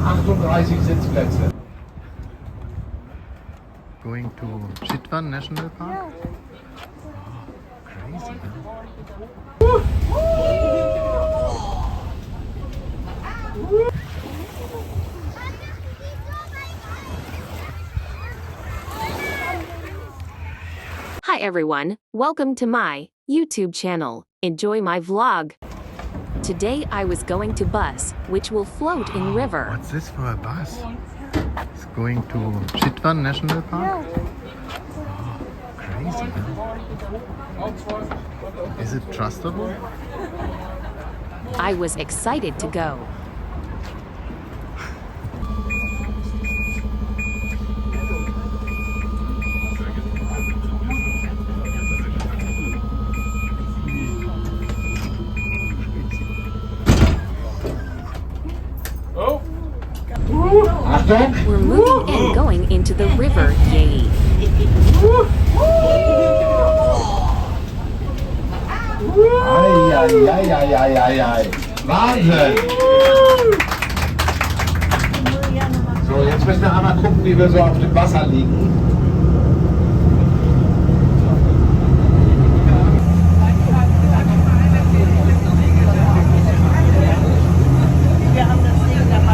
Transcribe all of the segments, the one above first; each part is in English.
38 Sitzplätze. Going to Chitwan National Park? Crazy, Hi everyone, welcome to my YouTube channel. Enjoy my vlog. Today I was going to bus, which will float in river. What's this for a bus? It's going to Chitwan National Park? Crazy, Is it trustable? I was excited to go. We're moving and going into the river, yay! Eieieiei. Wahnsinn! So, jetzt müssen wir einmal gucken, wie wir so auf dem Wasser liegen.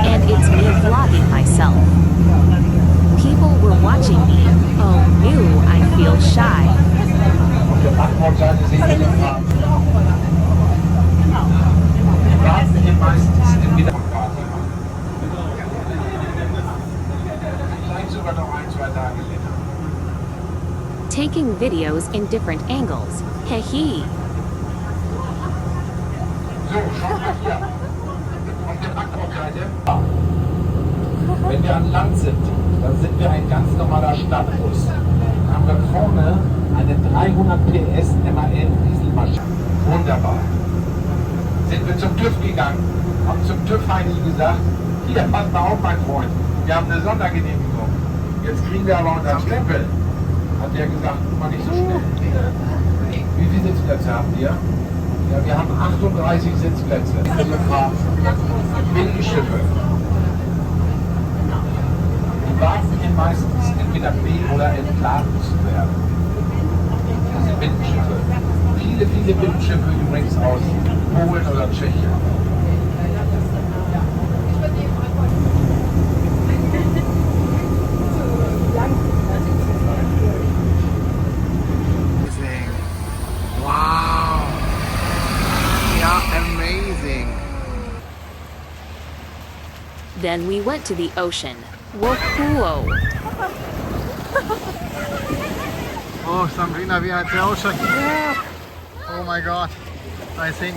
And it's me vlogging myself. People were watching me. Oh no, I feel shy. Auf der Backbordseite sehen wir den Farben. Wir warten hier meistens im Wiederparty. Vielleicht sogar noch 1-2 Tage länger. Taking videos in different angles. Hehe. So, schaut mal hier. Auf der Backbordseite. Wenn wir an Land sind, dann sind wir ein ganz normaler Stadtbus. Dann haben wir vorne eine 300 PS MAN Dieselmaschine. Wunderbar. Sind wir zum TÜV gegangen, haben zum TÜV Heini gesagt, hier, pass mal auf, mein Freund, wir haben eine Sondergenehmigung. Jetzt kriegen wir aber unseren Stempel. Hat der gesagt, mal nicht so schnell. Wie viele Sitzplätze habt ihr? Ja, wir haben 38 Sitzplätze. Also Binnenschiffe. Die warten hier meistens entweder B- oder entladen zu werden. Diese Binnenschiffe. Viele Binnenschiffe übrigens aus Polen oder Tschechien. Amazing. Wow. Yeah, amazing. Then we went to the ocean. Whoa. Oh, Sabrina, we are at the ocean. Yeah. Oh my God. I think.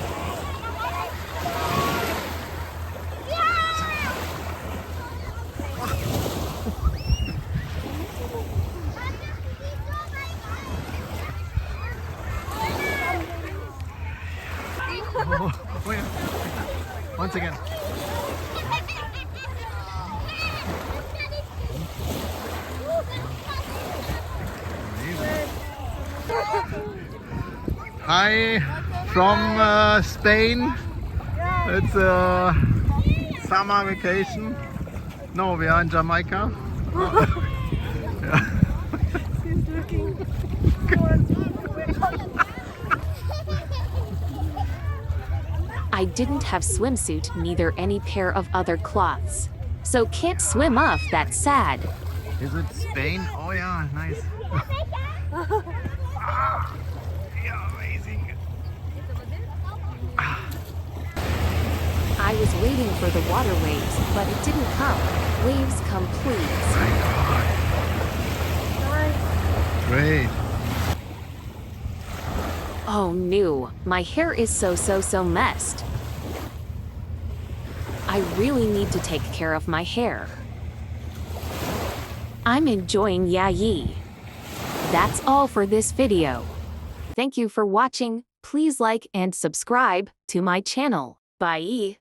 Oh, yeah. Once again. Hi from Spain. It's a summer vacation. No, we are in Jamaica. Yeah. She's looking I didn't have swimsuit, neither any pair of other cloths. So can't swim off, that's sad. Is it Spain? Oh yeah, nice. Yeah, amazing. I was waiting for the water waves, but it didn't come. Waves come, please. Great. Oh no, my hair is so messed. I really need to take care of my hair. I'm enjoying Yayi. That's all for this video. Thank you for watching. Please like and subscribe to my channel. Bye.